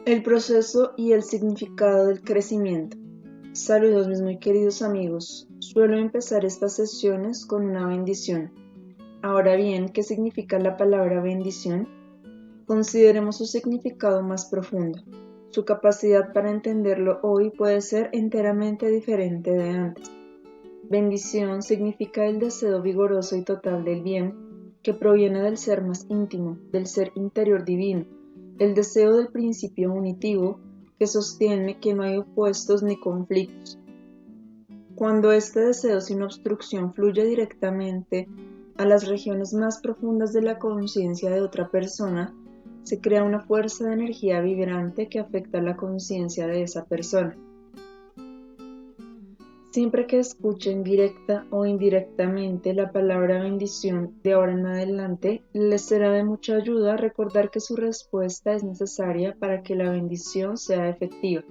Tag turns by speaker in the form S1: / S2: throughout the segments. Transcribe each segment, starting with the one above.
S1: El proceso y el significado del crecimiento. Saludos mis muy queridos amigos. Suelo empezar estas sesiones con una bendición. Ahora bien, ¿qué significa la palabra bendición? Consideremos su significado más profundo. Su capacidad para entenderlo hoy puede ser enteramente diferente de antes. Bendición significa el deseo vigoroso y total del bien, que proviene del ser más íntimo, del ser interior divino, el deseo del principio unitivo que sostiene que no hay opuestos ni conflictos. Cuando este deseo sin obstrucción fluye directamente a las regiones más profundas de la conciencia de otra persona, se crea una fuerza de energía vibrante que afecta la conciencia de esa persona. Siempre que escuchen directa o indirectamente la palabra bendición de ahora en adelante, les será de mucha ayuda recordar que su respuesta es necesaria para que la bendición sea efectiva.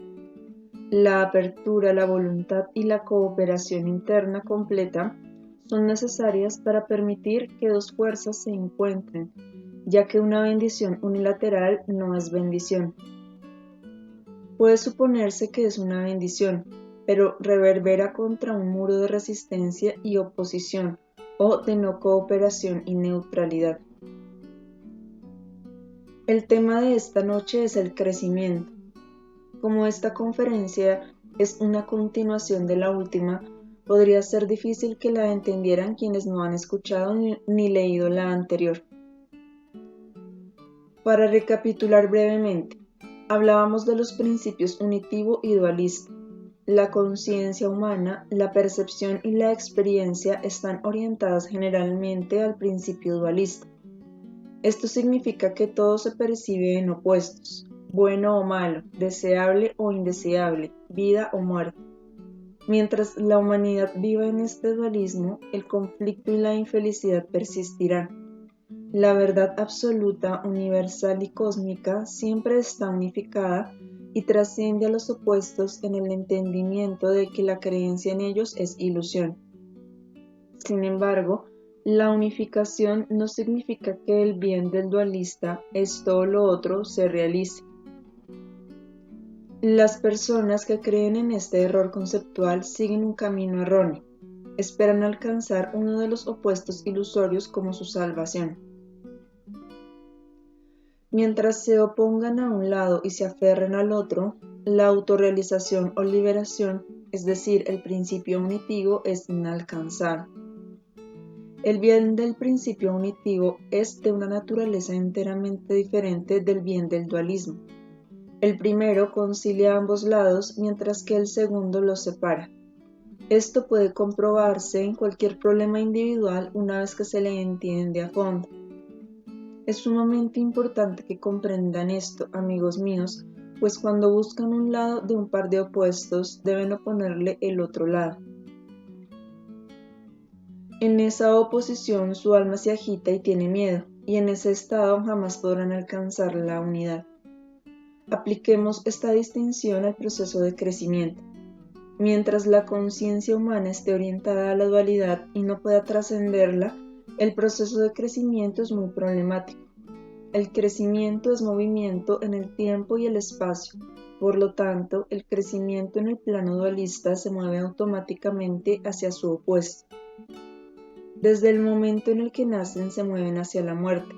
S1: La apertura, la voluntad y la cooperación interna completa son necesarias para permitir que dos fuerzas se encuentren, ya que una bendición unilateral no es bendición. Puede suponerse que es una bendición, pero reverbera contra un muro de resistencia y oposición, o de no cooperación y neutralidad. El tema de esta noche es el crecimiento. Como esta conferencia es una continuación de la última, podría ser difícil que la entendieran quienes no han escuchado ni leído la anterior. Para recapitular brevemente, hablábamos de los principios unitivo y dualista. La conciencia humana, la percepción y la experiencia están orientadas generalmente al principio dualista. Esto significa que todo se percibe en opuestos, bueno o malo, deseable o indeseable, vida o muerte. Mientras la humanidad viva en este dualismo, el conflicto y la infelicidad persistirán. La verdad absoluta, universal y cósmica siempre está unificada y trasciende a los opuestos en el entendimiento de que la creencia en ellos es ilusión. Sin embargo, la unificación no significa que el bien del dualista, esto o lo otro, se realice. Las personas que creen en este error conceptual siguen un camino erróneo, esperan alcanzar uno de los opuestos ilusorios como su salvación. Mientras se opongan a un lado y se aferren al otro, la autorrealización o liberación, es decir, el principio unitivo, es inalcanzable. El bien del principio unitivo es de una naturaleza enteramente diferente del bien del dualismo. El primero concilia ambos lados, mientras que el segundo los separa. Esto puede comprobarse en cualquier problema individual una vez que se le entiende a fondo. Es sumamente importante que comprendan esto, amigos míos, pues cuando buscan un lado de un par de opuestos, deben oponerle el otro lado. En esa oposición su alma se agita y tiene miedo, y en ese estado jamás podrán alcanzar la unidad. Apliquemos esta distinción al proceso de crecimiento. Mientras la conciencia humana esté orientada a la dualidad y no pueda trascenderla, el proceso de crecimiento es muy problemático. El crecimiento es movimiento en el tiempo y el espacio, por lo tanto, el crecimiento en el plano dualista se mueve automáticamente hacia su opuesto. Desde el momento en el que nacen se mueven hacia la muerte.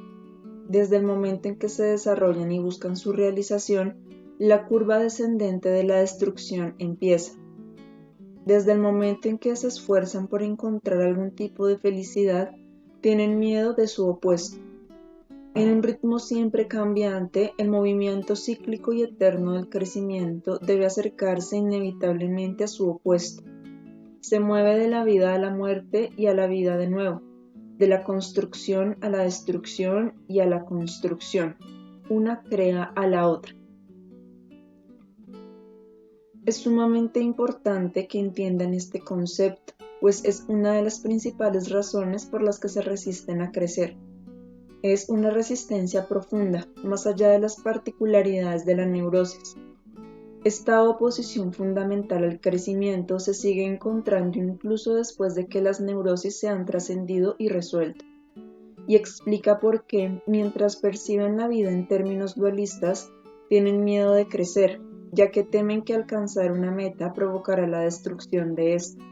S1: Desde el momento en que se desarrollan y buscan su realización, la curva descendente de la destrucción empieza. Desde el momento en que se esfuerzan por encontrar algún tipo de felicidad, tienen miedo de su opuesto. En un ritmo siempre cambiante, el movimiento cíclico y eterno del crecimiento debe acercarse inevitablemente a su opuesto. Se mueve de la vida a la muerte y a la vida de nuevo, de la construcción a la destrucción y a la construcción. Una crea a la otra. Es sumamente importante que entiendan este concepto, pues es una de las principales razones por las que se resisten a crecer. Es una resistencia profunda, más allá de las particularidades de la neurosis. Esta oposición fundamental al crecimiento se sigue encontrando incluso después de que las neurosis se han trascendido y resuelto, y explica por qué, mientras perciben la vida en términos dualistas, tienen miedo de crecer, ya que temen que alcanzar una meta provocará la destrucción de ésta.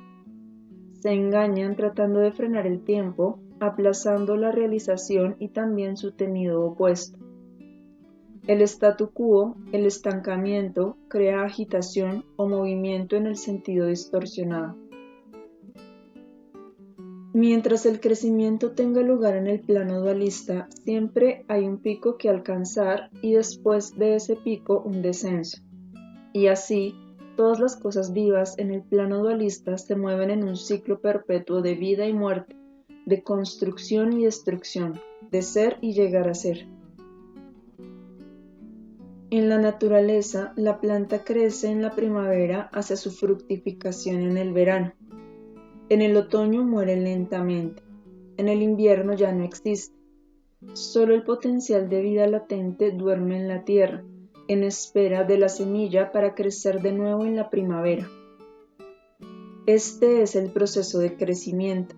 S1: Se engañan tratando de frenar el tiempo, aplazando la realización y también su temido opuesto. El statu quo, el estancamiento, crea agitación o movimiento en el sentido distorsionado. Mientras el crecimiento tenga lugar en el plano dualista, siempre hay un pico que alcanzar y después de ese pico un descenso. Y así, todas las cosas vivas en el plano dualista se mueven en un ciclo perpetuo de vida y muerte, de construcción y destrucción, de ser y llegar a ser. En la naturaleza, la planta crece en la primavera hacia su fructificación en el verano. En el otoño muere lentamente. En el invierno ya no existe. Solo el potencial de vida latente duerme en la tierra, en espera de la semilla para crecer de nuevo en la primavera. Este es el proceso de crecimiento.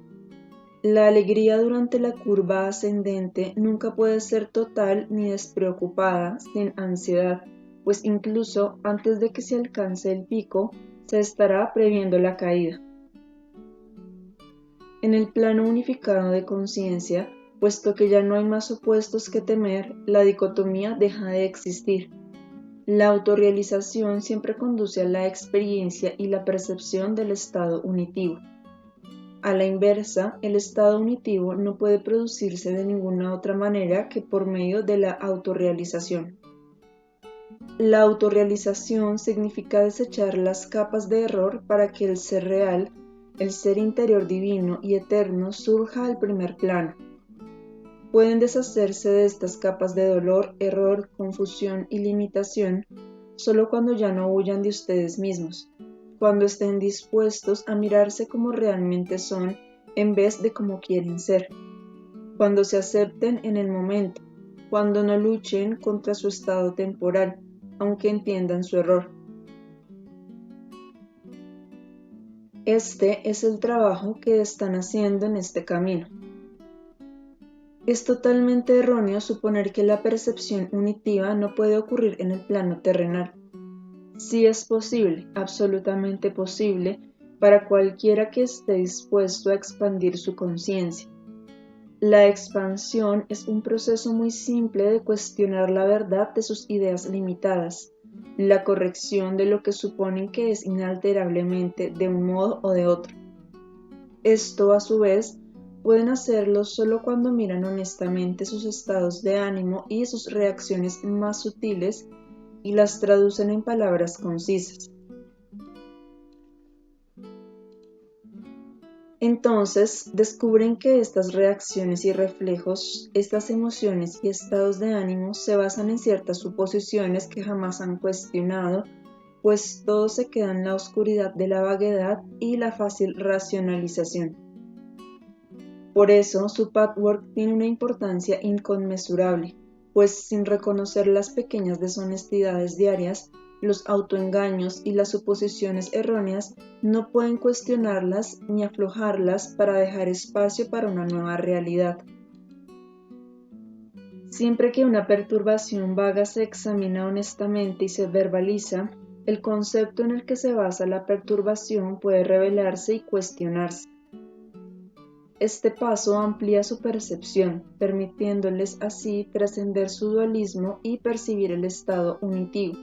S1: La alegría durante la curva ascendente nunca puede ser total ni despreocupada, sin ansiedad, pues incluso antes de que se alcance el pico, se estará previendo la caída. En el plano unificado de conciencia, puesto que ya no hay más opuestos que temer, la dicotomía deja de existir. La autorrealización siempre conduce a la experiencia y la percepción del estado unitivo. A la inversa, el estado unitivo no puede producirse de ninguna otra manera que por medio de la autorrealización. La autorrealización significa desechar las capas de error para que el ser real, el ser interior divino y eterno surja al primer plano. Pueden deshacerse de estas capas de dolor, error, confusión y limitación solo cuando ya no huyan de ustedes mismos, cuando estén dispuestos a mirarse como realmente son en vez de como quieren ser, cuando se acepten en el momento, cuando no luchen contra su estado temporal, aunque entiendan su error. Este es el trabajo que están haciendo en este camino. Es totalmente erróneo suponer que la percepción unitiva no puede ocurrir en el plano terrenal. Sí es posible, absolutamente posible, para cualquiera que esté dispuesto a expandir su conciencia. La expansión es un proceso muy simple de cuestionar la verdad de sus ideas limitadas, la corrección de lo que suponen que es inalterablemente de un modo o de otro. Esto, a su vez, pueden hacerlo solo cuando miran honestamente sus estados de ánimo y sus reacciones más sutiles y las traducen en palabras concisas. Entonces, descubren que estas reacciones y reflejos, estas emociones y estados de ánimo se basan en ciertas suposiciones que jamás han cuestionado, pues todo se queda en la oscuridad de la vaguedad y la fácil racionalización. Por eso, su patchwork tiene una importancia inconmensurable, pues sin reconocer las pequeñas deshonestidades diarias, los autoengaños y las suposiciones erróneas, no pueden cuestionarlas ni aflojarlas para dejar espacio para una nueva realidad. Siempre que una perturbación vaga se examina honestamente y se verbaliza, el concepto en el que se basa la perturbación puede revelarse y cuestionarse. Este paso amplía su percepción, permitiéndoles así trascender su dualismo y percibir el estado unitivo.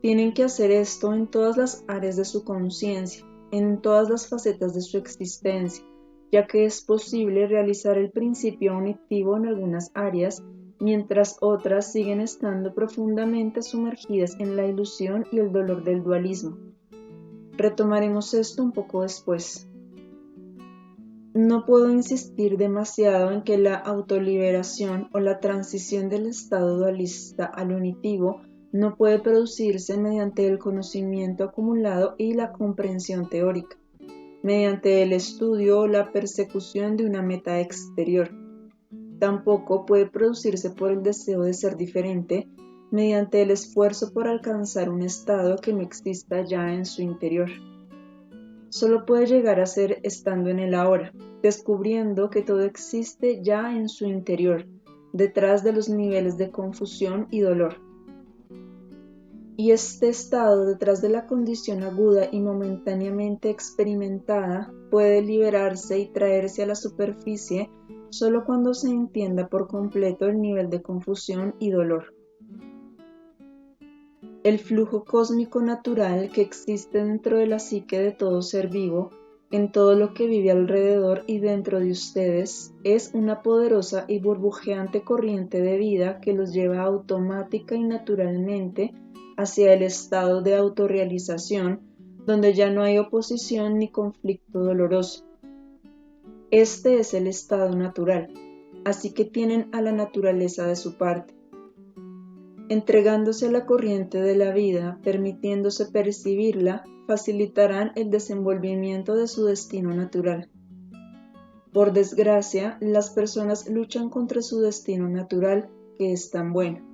S1: Tienen que hacer esto en todas las áreas de su conciencia, en todas las facetas de su existencia, ya que es posible realizar el principio unitivo en algunas áreas, mientras otras siguen estando profundamente sumergidas en la ilusión y el dolor del dualismo. Retomaremos esto un poco después. No puedo insistir demasiado en que la autoliberación o la transición del estado dualista al unitivo no puede producirse mediante el conocimiento acumulado y la comprensión teórica, mediante el estudio o la persecución de una meta exterior. Tampoco puede producirse por el deseo de ser diferente, mediante el esfuerzo por alcanzar un estado que no exista ya en su interior. Solo puede llegar a ser estando en el ahora, descubriendo que todo existe ya en su interior, detrás de los niveles de confusión y dolor, Y este estado, detrás de la condición aguda y momentáneamente experimentada, puede liberarse y traerse a la superficie solo cuando se entienda por completo el nivel de confusión y dolor. El flujo cósmico natural que existe dentro de la psique de todo ser vivo, en todo lo que vive alrededor y dentro de ustedes, es una poderosa y burbujeante corriente de vida que los lleva automática y naturalmente hacia el estado de autorrealización, donde ya no hay oposición ni conflicto doloroso. Este es el estado natural, así que tienen a la naturaleza de su parte. Entregándose a la corriente de la vida, permitiéndose percibirla, facilitarán el desenvolvimiento de su destino natural. Por desgracia, las personas luchan contra su destino natural, que es tan bueno.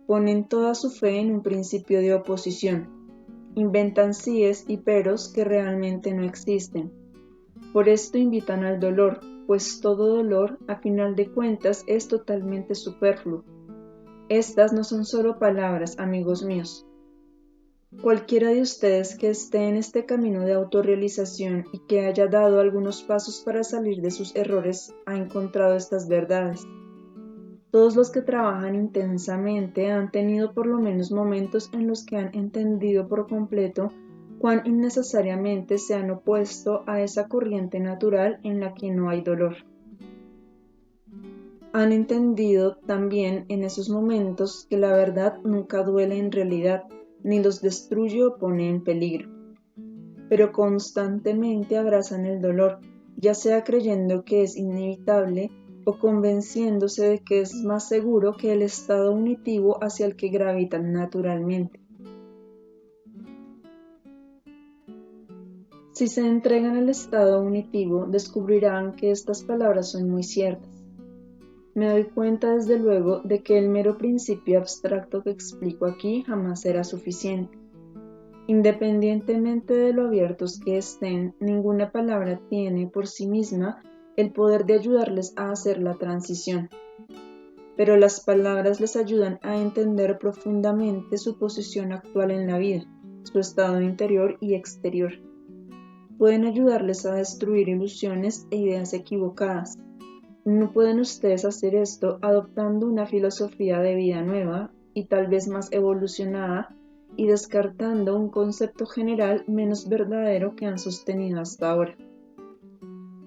S1: Ponen toda su fe en un principio de oposición. Inventan síes y peros que realmente no existen. Por esto invitan al dolor, pues todo dolor, a final de cuentas, es totalmente superfluo. Estas no son solo palabras, amigos míos. Cualquiera de ustedes que esté en este camino de autorrealización y que haya dado algunos pasos para salir de sus errores, ha encontrado estas verdades. Todos los que trabajan intensamente han tenido por lo menos momentos en los que han entendido por completo cuán innecesariamente se han opuesto a esa corriente natural en la que no hay dolor. Han entendido también en esos momentos que la verdad nunca duele en realidad, ni los destruye o pone en peligro. Pero constantemente abrazan el dolor, ya sea creyendo que es inevitable o convenciéndose de que es más seguro que el estado unitivo hacia el que gravitan naturalmente. Si se entregan al estado unitivo, descubrirán que estas palabras son muy ciertas. Me doy cuenta desde luego de que el mero principio abstracto que explico aquí jamás será suficiente. Independientemente de lo abiertos que estén, ninguna palabra tiene por sí misma el poder de ayudarles a hacer la transición. Pero las palabras les ayudan a entender profundamente su posición actual en la vida, su estado interior y exterior. Pueden ayudarles a destruir ilusiones e ideas equivocadas. No pueden ustedes hacer esto adoptando una filosofía de vida nueva y tal vez más evolucionada y descartando un concepto general menos verdadero que han sostenido hasta ahora.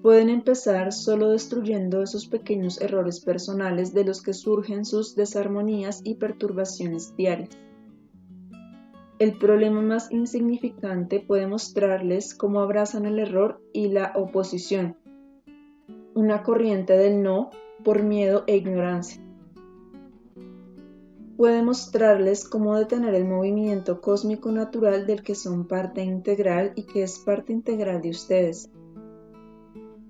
S1: Pueden empezar solo destruyendo esos pequeños errores personales de los que surgen sus desarmonías y perturbaciones diarias. El problema más insignificante puede mostrarles cómo abrazan el error y la oposición, una corriente del no por miedo e ignorancia. Puede mostrarles cómo detener el movimiento cósmico natural del que son parte integral y que es parte integral de ustedes.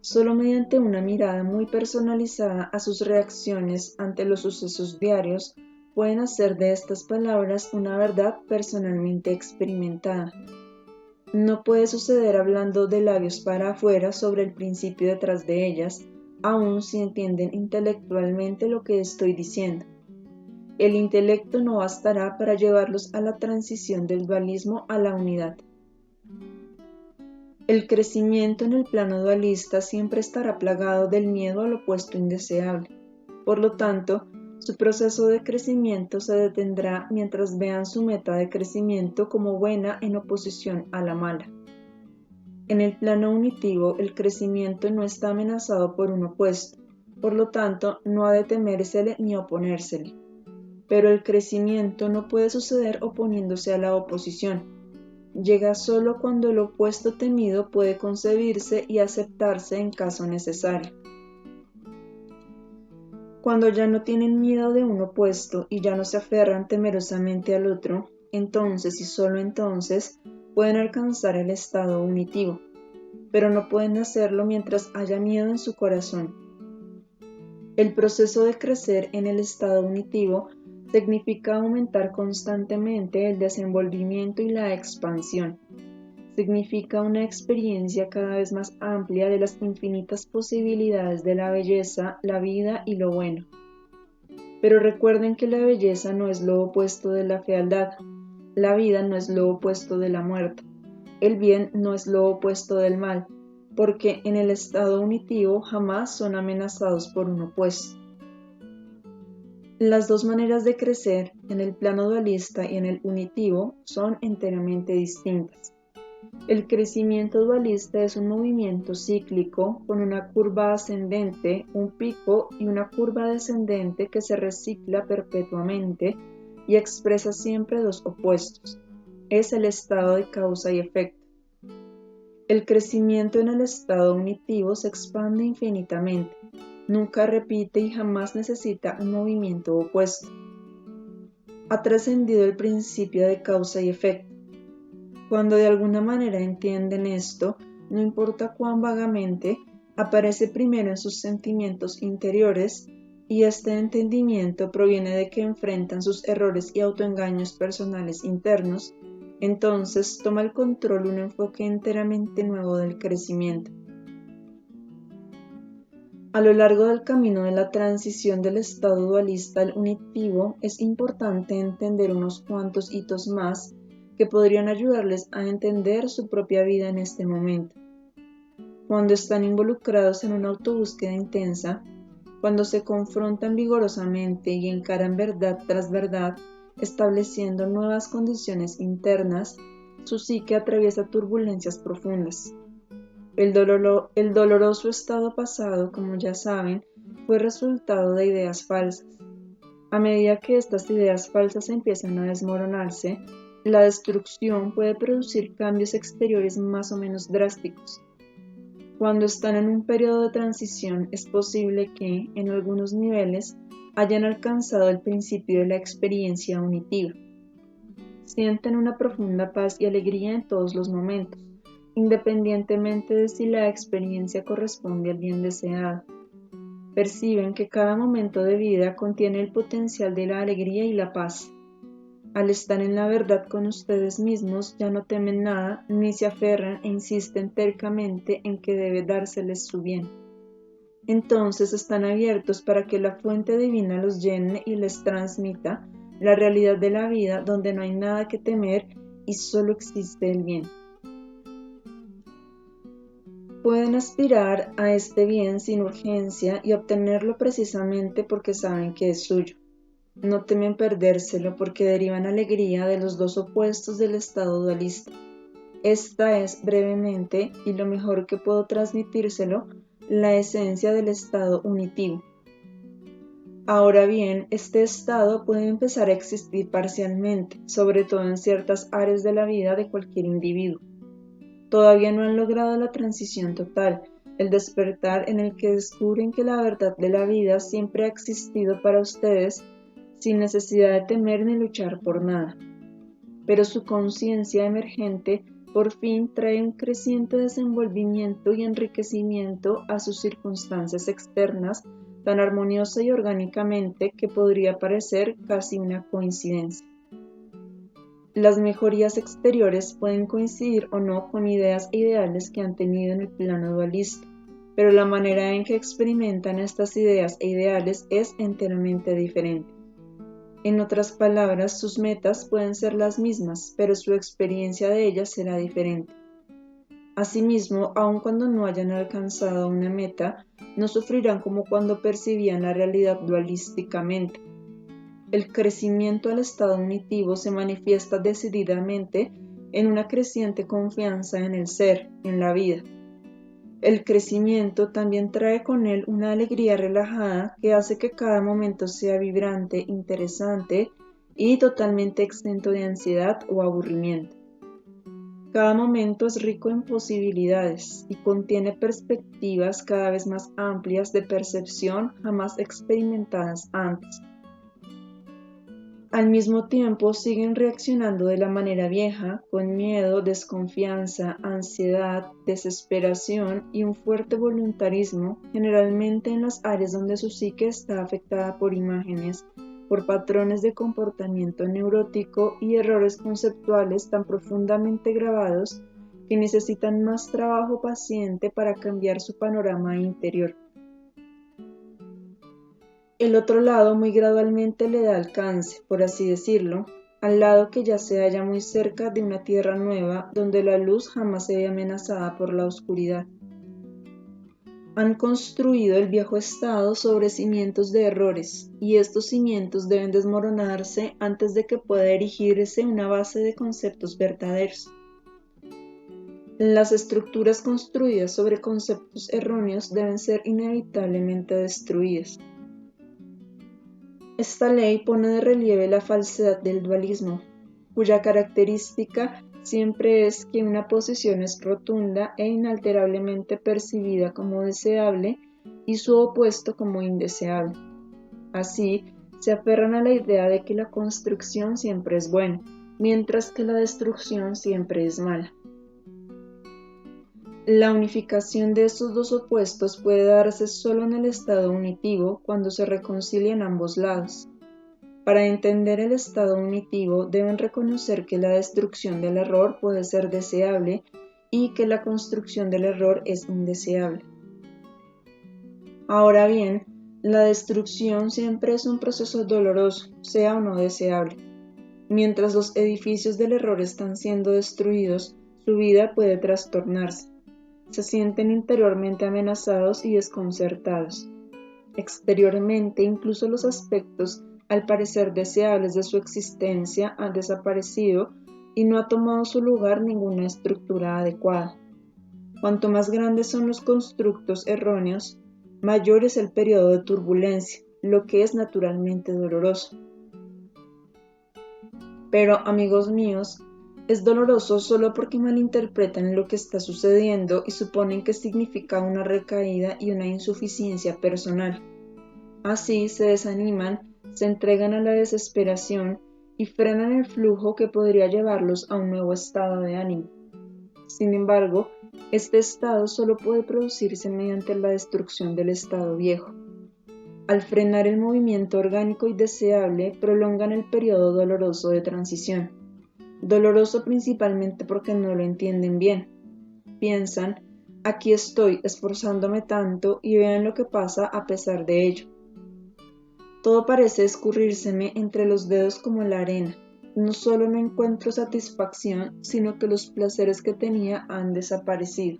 S1: Solo mediante una mirada muy personalizada a sus reacciones ante los sucesos diarios pueden hacer de estas palabras una verdad personalmente experimentada. No puede suceder hablando de labios para afuera sobre el principio detrás de ellas, aun si entienden intelectualmente lo que estoy diciendo. El intelecto no bastará para llevarlos a la transición del dualismo a la unidad. El crecimiento en el plano dualista siempre estará plagado del miedo al opuesto indeseable. Por lo tanto, su proceso de crecimiento se detendrá mientras vean su meta de crecimiento como buena en oposición a la mala. En el plano unitivo, el crecimiento no está amenazado por un opuesto, por lo tanto, no ha de temérsele ni oponérsele. Pero el crecimiento no puede suceder oponiéndose a la oposición. Llega solo cuando el opuesto temido puede concebirse y aceptarse en caso necesario. Cuando ya no tienen miedo de un opuesto y ya no se aferran temerosamente al otro, entonces y solo entonces pueden alcanzar el estado unitivo, pero no pueden hacerlo mientras haya miedo en su corazón. El proceso de crecer en el estado unitivo significa aumentar constantemente el desenvolvimiento y la expansión. Significa una experiencia cada vez más amplia de las infinitas posibilidades de la belleza, la vida y lo bueno. Pero recuerden que la belleza no es lo opuesto de la fealdad. La vida no es lo opuesto de la muerte. El bien no es lo opuesto del mal, porque en el estado unitivo jamás son amenazados por un opuesto. Las dos maneras de crecer, en el plano dualista y en el unitivo, son enteramente distintas. El crecimiento dualista es un movimiento cíclico con una curva ascendente, un pico y una curva descendente que se recicla perpetuamente y expresa siempre dos opuestos. Es el estado de causa y efecto. El crecimiento en el estado unitivo se expande infinitamente, nunca repite y jamás necesita un movimiento opuesto. Ha trascendido el principio de causa y efecto. Cuando de alguna manera entienden esto, no importa cuán vagamente, aparece primero en sus sentimientos interiores y este entendimiento proviene de que enfrentan sus errores y autoengaños personales internos, entonces toma el control un enfoque enteramente nuevo del crecimiento. A lo largo del camino de la transición del estado dualista al unitivo, es importante entender unos cuantos hitos más que podrían ayudarles a entender su propia vida en este momento. Cuando están involucrados en una autobúsqueda intensa, cuando se confrontan vigorosamente y encaran verdad tras verdad, estableciendo nuevas condiciones internas, su psique atraviesa turbulencias profundas. El doloroso estado pasado, como ya saben, fue resultado de ideas falsas. A medida que estas ideas falsas empiezan a desmoronarse, la destrucción puede producir cambios exteriores más o menos drásticos. Cuando están en un periodo de transición, es posible que, en algunos niveles, hayan alcanzado el principio de la experiencia unitiva. Sienten una profunda paz y alegría en todos los momentos, independientemente de si la experiencia corresponde al bien deseado. Perciben que cada momento de vida contiene el potencial de la alegría y la paz. Al estar en la verdad con ustedes mismos, ya no temen nada, ni se aferran e insisten tercamente en que debe dárseles su bien. Entonces están abiertos para que la fuente divina los llene y les transmita la realidad de la vida donde no hay nada que temer y solo existe el bien. Pueden aspirar a este bien sin urgencia y obtenerlo precisamente porque saben que es suyo. No temen perdérselo porque derivan alegría de los dos opuestos del estado dualista. Esta es, brevemente, y lo mejor que puedo transmitírselo, la esencia del estado unitivo. Ahora bien, este estado puede empezar a existir parcialmente, sobre todo en ciertas áreas de la vida de cualquier individuo. Todavía no han logrado la transición total, el despertar en el que descubren que la verdad de la vida siempre ha existido para ustedes sin necesidad de temer ni luchar por nada. Pero su conciencia emergente por fin trae un creciente desenvolvimiento y enriquecimiento a sus circunstancias externas tan armoniosa y orgánicamente que podría parecer casi una coincidencia. Las mejorías exteriores pueden coincidir o no con ideas e ideales que han tenido en el plano dualista, pero la manera en que experimentan estas ideas e ideales es enteramente diferente. En otras palabras, sus metas pueden ser las mismas, pero su experiencia de ellas será diferente. Asimismo, aun cuando no hayan alcanzado una meta, no sufrirán como cuando percibían la realidad dualísticamente. El crecimiento al estado unitivo se manifiesta decididamente en una creciente confianza en el ser, en la vida. El crecimiento también trae con él una alegría relajada que hace que cada momento sea vibrante, interesante y totalmente exento de ansiedad o aburrimiento. Cada momento es rico en posibilidades y contiene perspectivas cada vez más amplias de percepción jamás experimentadas antes. Al mismo tiempo siguen reaccionando de la manera vieja, con miedo, desconfianza, ansiedad, desesperación y un fuerte voluntarismo, generalmente en las áreas donde su psique está afectada por imágenes, por patrones de comportamiento neurótico y errores conceptuales tan profundamente grabados que necesitan más trabajo paciente para cambiar su panorama interior. El otro lado muy gradualmente le da alcance, por así decirlo, al lado que ya se halla muy cerca de una tierra nueva donde la luz jamás se ve amenazada por la oscuridad. Han construido el viejo estado sobre cimientos de errores, y estos cimientos deben desmoronarse antes de que pueda erigirse una base de conceptos verdaderos. Las estructuras construidas sobre conceptos erróneos deben ser inevitablemente destruidas. Esta ley pone de relieve la falsedad del dualismo, cuya característica siempre es que una posición es rotunda e inalterablemente percibida como deseable y su opuesto como indeseable. Así, se aferran a la idea de que la construcción siempre es buena, mientras que la destrucción siempre es mala. La unificación de estos dos opuestos puede darse solo en el estado unitivo cuando se reconcilian ambos lados. Para entender el estado unitivo deben reconocer que la destrucción del error puede ser deseable y que la construcción del error es indeseable. Ahora bien, la destrucción siempre es un proceso doloroso, sea o no deseable. Mientras los edificios del error están siendo destruidos, su vida puede trastornarse. Se sienten interiormente amenazados y desconcertados. Exteriormente, incluso los aspectos al parecer deseables de su existencia han desaparecido y no ha tomado su lugar ninguna estructura adecuada. Cuanto más grandes son los constructos erróneos, mayor es el periodo de turbulencia, lo que es naturalmente doloroso. Pero, amigos míos, es doloroso solo porque malinterpretan lo que está sucediendo y suponen que significa una recaída y una insuficiencia personal. Así se desaniman, se entregan a la desesperación y frenan el flujo que podría llevarlos a un nuevo estado de ánimo. Sin embargo, este estado solo puede producirse mediante la destrucción del estado viejo. Al frenar el movimiento orgánico y deseable, prolongan el periodo doloroso de transición. Doloroso principalmente porque no lo entienden bien. Piensan, aquí estoy esforzándome tanto y vean lo que pasa a pesar de ello. Todo parece escurrírseme entre los dedos como la arena. No solo no encuentro satisfacción, sino que los placeres que tenía han desaparecido.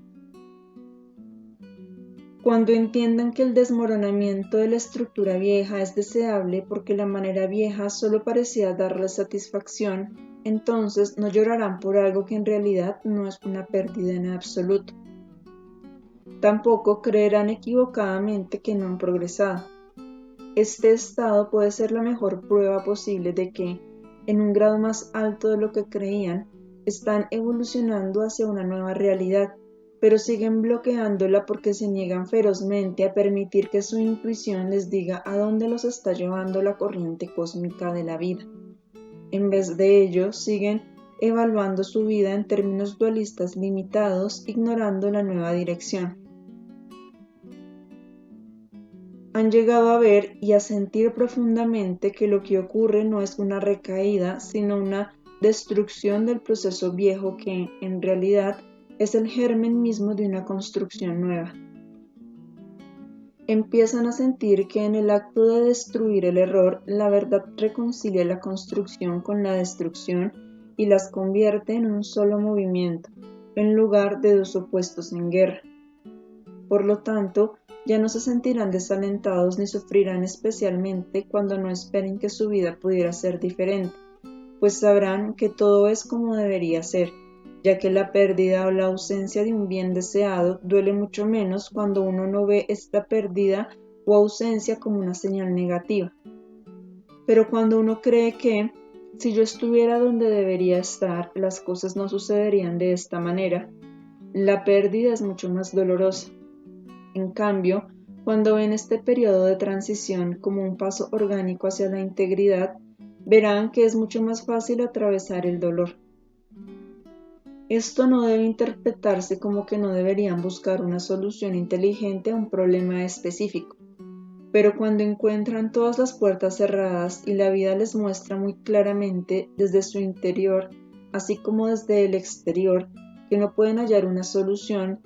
S1: Cuando entiendan que el desmoronamiento de la estructura vieja es deseable porque la manera vieja solo parecía darles satisfacción, entonces no llorarán por algo que en realidad no es una pérdida en absoluto. Tampoco creerán equivocadamente que no han progresado. Este estado puede ser la mejor prueba posible de que, en un grado más alto de lo que creían, están evolucionando hacia una nueva realidad, pero siguen bloqueándola porque se niegan ferozmente a permitir que su intuición les diga a dónde los está llevando la corriente cósmica de la vida. En vez de ello, siguen evaluando su vida en términos dualistas limitados, ignorando la nueva dirección. Han llegado a ver y a sentir profundamente que lo que ocurre no es una recaída, sino una destrucción del proceso viejo que, en realidad, es el germen mismo de una construcción nueva. Empiezan a sentir que en el acto de destruir el error, la verdad reconcilia la construcción con la destrucción y las convierte en un solo movimiento, en lugar de dos opuestos en guerra. Por lo tanto, ya no se sentirán desalentados ni sufrirán especialmente cuando no esperen que su vida pudiera ser diferente, pues sabrán que todo es como debería ser, ya que la pérdida o la ausencia de un bien deseado duele mucho menos cuando uno no ve esta pérdida o ausencia como una señal negativa. Pero cuando uno cree que, si yo estuviera donde debería estar, las cosas no sucederían de esta manera, la pérdida es mucho más dolorosa. En cambio, cuando ven este periodo de transición como un paso orgánico hacia la integridad, verán que es mucho más fácil atravesar el dolor. Esto no debe interpretarse como que no deberían buscar una solución inteligente a un problema específico, pero cuando encuentran todas las puertas cerradas y la vida les muestra muy claramente desde su interior, así como desde el exterior, que no pueden hallar una solución,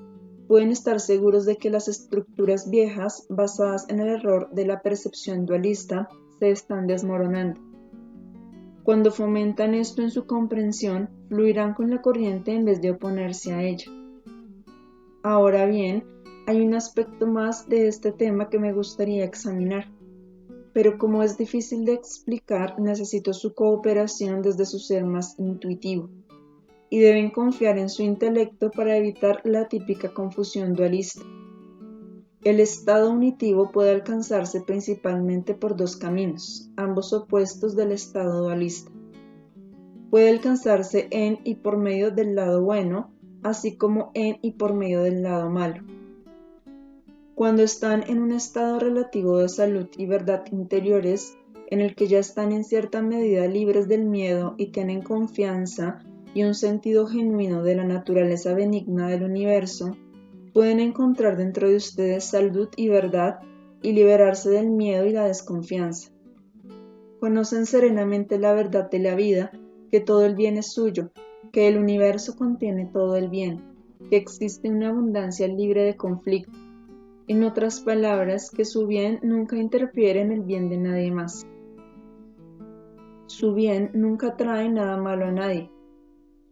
S1: pueden estar seguros de que las estructuras viejas, basadas en el error de la percepción dualista, se están desmoronando. Cuando fomentan esto en su comprensión, fluirán con la corriente en vez de oponerse a ella. Ahora bien, hay un aspecto más de este tema que me gustaría examinar, pero como es difícil de explicar, necesito su cooperación desde su ser más intuitivo, y deben confiar en su intelecto para evitar la típica confusión dualista. El estado unitivo puede alcanzarse principalmente por dos caminos, ambos opuestos del estado dualista. Puede alcanzarse en y por medio del lado bueno, así como en y por medio del lado malo. Cuando están en un estado relativo de salud y verdad interiores, en el que ya están en cierta medida libres del miedo y tienen confianza y un sentido genuino de la naturaleza benigna del universo, pueden encontrar dentro de ustedes salud y verdad y liberarse del miedo y la desconfianza. Conocen serenamente la verdad de la vida, que todo el bien es suyo, que el universo contiene todo el bien, que existe una abundancia libre de conflicto. En otras palabras, que su bien nunca interfiere en el bien de nadie más. Su bien nunca trae nada malo a nadie.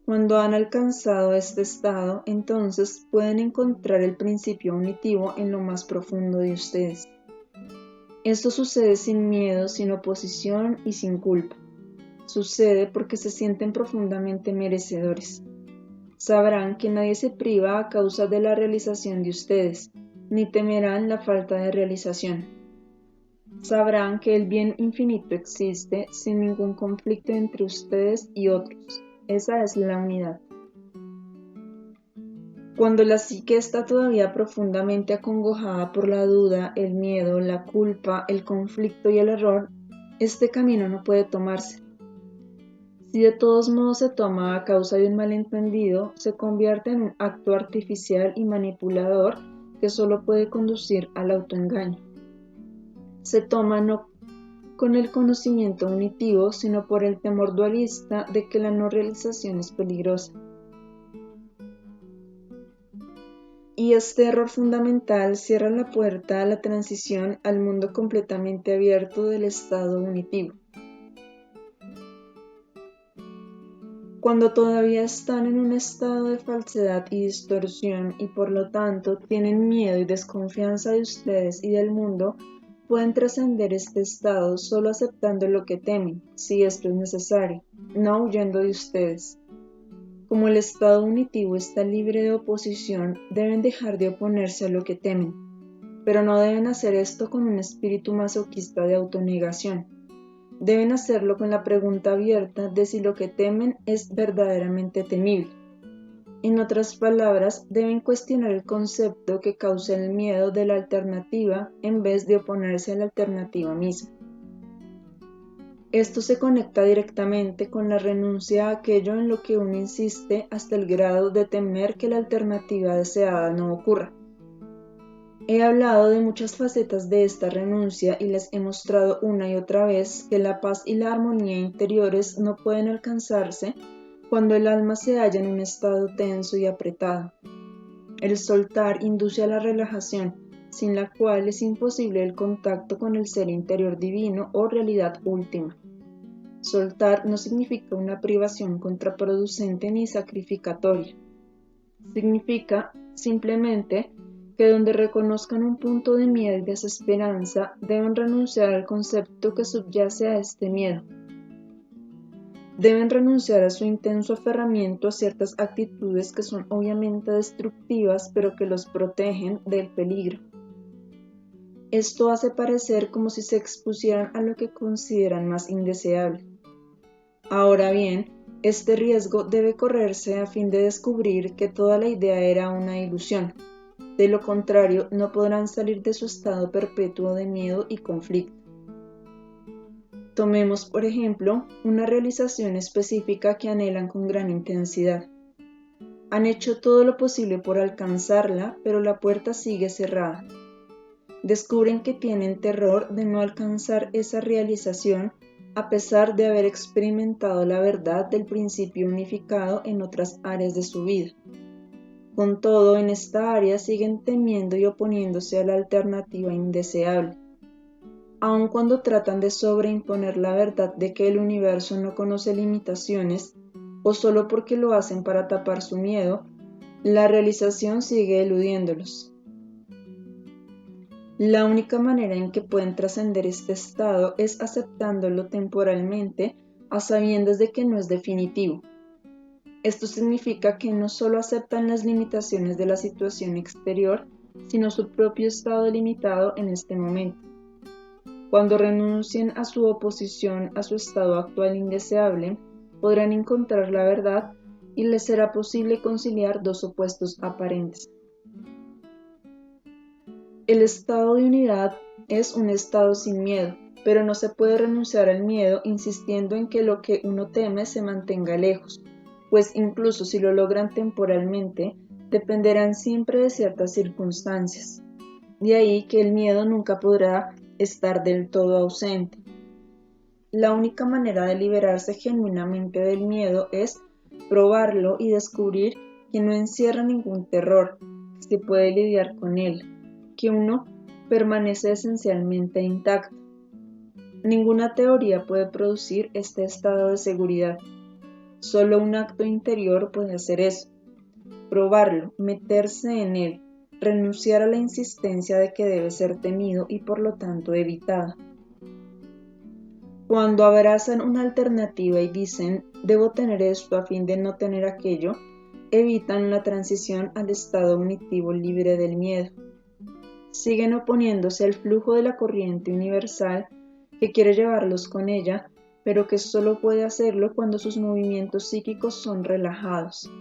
S1: Cuando han alcanzado este estado, entonces pueden encontrar el principio unitivo en lo más profundo de ustedes. Esto sucede sin miedo, sin oposición y sin culpa. Sucede porque se sienten profundamente merecedores. Sabrán que nadie se priva a causa de la realización de ustedes, ni temerán la falta de realización. Sabrán que el bien infinito existe sin ningún conflicto entre ustedes y otros. Esa es la unidad. Cuando la psique está todavía profundamente acongojada por la duda, el miedo, la culpa, el conflicto y el error, este camino no puede tomarse. Si de todos modos se toma a causa de un malentendido, se convierte en un acto artificial y manipulador que solo puede conducir al autoengaño. Se toma no con el conocimiento unitivo, sino por el temor dualista de que la no realización es peligrosa. Y este error fundamental cierra la puerta a la transición al mundo completamente abierto del estado unitivo. Cuando todavía están en un estado de falsedad y distorsión y por lo tanto tienen miedo y desconfianza de ustedes y del mundo, pueden trascender este estado solo aceptando lo que temen, si esto es necesario, no huyendo de ustedes. Como el estado unitivo está libre de oposición, deben dejar de oponerse a lo que temen, pero no deben hacer esto con un espíritu masoquista de autonegación. Deben hacerlo con la pregunta abierta de si lo que temen es verdaderamente temible. En otras palabras, deben cuestionar el concepto que causa el miedo de la alternativa en vez de oponerse a la alternativa misma. Esto se conecta directamente con la renuncia a aquello en lo que uno insiste hasta el grado de temer que la alternativa deseada no ocurra. He hablado de muchas facetas de esta renuncia y les he mostrado una y otra vez que la paz y la armonía interiores no pueden alcanzarse cuando el alma se halla en un estado tenso y apretado. El soltar induce a la relajación, sin la cual es imposible el contacto con el ser interior divino o realidad última. Soltar no significa una privación contraproducente ni sacrificatoria. Significa simplemente que donde reconozcan un punto de miedo y desesperanza, deben renunciar al concepto que subyace a este miedo. Deben renunciar a su intenso aferramiento a ciertas actitudes que son obviamente destructivas, pero que los protegen del peligro. Esto hace parecer como si se expusieran a lo que consideran más indeseable. Ahora bien, este riesgo debe correrse a fin de descubrir que toda la idea era una ilusión. De lo contrario, no podrán salir de su estado perpetuo de miedo y conflicto. Tomemos, por ejemplo, una realización específica que anhelan con gran intensidad. Han hecho todo lo posible por alcanzarla, pero la puerta sigue cerrada. Descubren que tienen terror de no alcanzar esa realización a pesar de haber experimentado la verdad del principio unificado en otras áreas de su vida. Con todo, en esta área siguen temiendo y oponiéndose a la alternativa indeseable. Aun cuando tratan de sobreimponer la verdad de que el universo no conoce limitaciones, o solo porque lo hacen para tapar su miedo, la realización sigue eludiéndolos. La única manera en que pueden trascender este estado es aceptándolo temporalmente a sabiendas de que no es definitivo. Esto significa que no solo aceptan las limitaciones de la situación exterior, sino su propio estado limitado en este momento. Cuando renuncien a su oposición a su estado actual indeseable, podrán encontrar la verdad y les será posible conciliar dos opuestos aparentes. El estado de unidad es un estado sin miedo, pero no se puede renunciar al miedo insistiendo en que lo que uno teme se mantenga lejos, pues incluso si lo logran temporalmente, dependerán siempre de ciertas circunstancias. De ahí que el miedo nunca podrá estar del todo ausente. La única manera de liberarse genuinamente del miedo es probarlo y descubrir que no encierra ningún terror, que se puede lidiar con él, que uno permanece esencialmente intacto. Ninguna teoría puede producir este estado de seguridad. Solo un acto interior puede hacer eso. Probarlo, meterse en él, renunciar a la insistencia de que debe ser temido y por lo tanto evitado. Cuando abrazan una alternativa y dicen, debo tener esto a fin de no tener aquello, evitan la transición al estado unitivo libre del miedo. Siguen oponiéndose al flujo de la corriente universal que quiere llevarlos con ella, pero que solo puede hacerlo cuando sus movimientos psíquicos son relajados.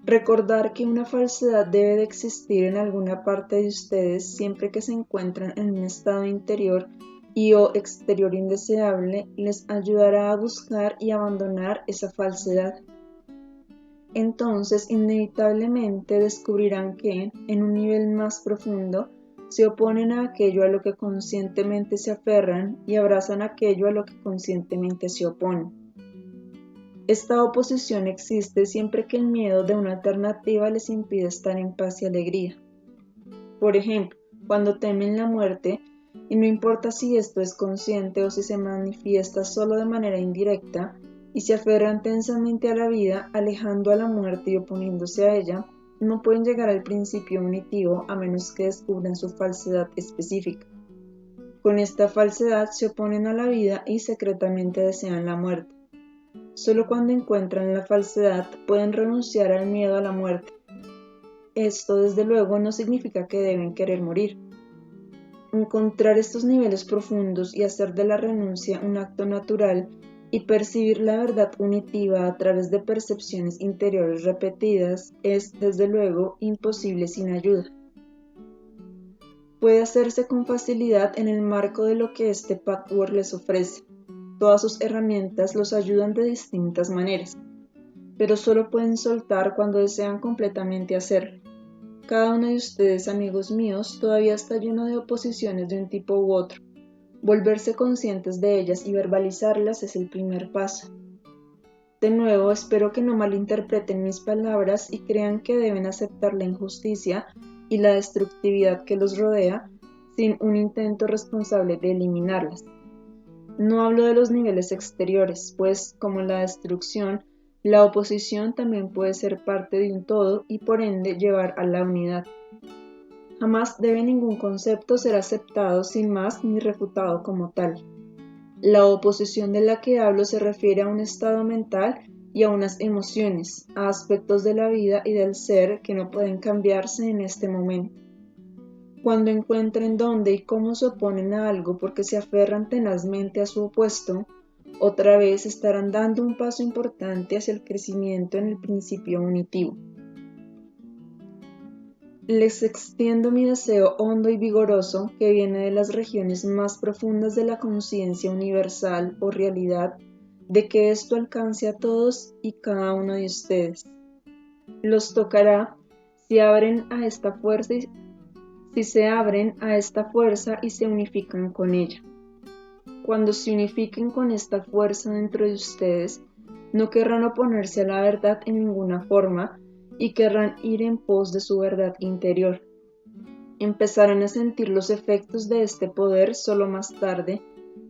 S1: Recordar que una falsedad debe de existir en alguna parte de ustedes siempre que se encuentran en un estado interior y o exterior indeseable les ayudará a buscar y abandonar esa falsedad. Entonces, inevitablemente descubrirán que, en un nivel más profundo, se oponen a aquello a lo que conscientemente se aferran y abrazan aquello a lo que conscientemente se oponen. Esta oposición existe siempre que el miedo de una alternativa les impide estar en paz y alegría. Por ejemplo, cuando temen la muerte, y no importa si esto es consciente o si se manifiesta solo de manera indirecta, y se aferran tensamente a la vida, alejando a la muerte y oponiéndose a ella, no pueden llegar al principio unitivo a menos que descubran su falsedad específica. Con esta falsedad se oponen a la vida y secretamente desean la muerte. Solo cuando encuentran la falsedad pueden renunciar al miedo a la muerte. Esto, desde luego, no significa que deben querer morir. Encontrar estos niveles profundos y hacer de la renuncia un acto natural y percibir la verdad unitiva a través de percepciones interiores repetidas es, desde luego, imposible sin ayuda. Puede hacerse con facilidad en el marco de lo que este patchwork les ofrece. Todas sus herramientas los ayudan de distintas maneras, pero solo pueden soltar cuando desean completamente hacerlo. Cada uno de ustedes, amigos míos, todavía está lleno de oposiciones de un tipo u otro. Volverse conscientes de ellas y verbalizarlas es el primer paso. De nuevo, espero que no malinterpreten mis palabras y crean que deben aceptar la injusticia y la destructividad que los rodea sin un intento responsable de eliminarlas. No hablo de los niveles exteriores, pues, como la destrucción, la oposición también puede ser parte de un todo y por ende llevar a la unidad. Jamás debe ningún concepto ser aceptado sin más ni refutado como tal. La oposición de la que hablo se refiere a un estado mental y a unas emociones, a aspectos de la vida y del ser que no pueden cambiarse en este momento. Cuando encuentren dónde y cómo se oponen a algo porque se aferran tenazmente a su opuesto, otra vez estarán dando un paso importante hacia el crecimiento en el principio unitivo. Les extiendo mi deseo hondo y vigoroso que viene de las regiones más profundas de la conciencia universal o realidad, de que esto alcance a todos y cada uno de ustedes. Los tocará si abren a esta fuerza si se abren a esta fuerza y se unifican con ella. Cuando se unifiquen con esta fuerza dentro de ustedes, no querrán oponerse a la verdad en ninguna forma y querrán ir en pos de su verdad interior. Empezarán a sentir los efectos de este poder solo más tarde,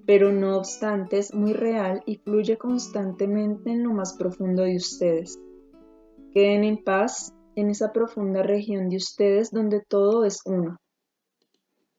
S1: pero no obstante es muy real y fluye constantemente en lo más profundo de ustedes. Queden en paz en esa profunda región de ustedes donde todo es uno.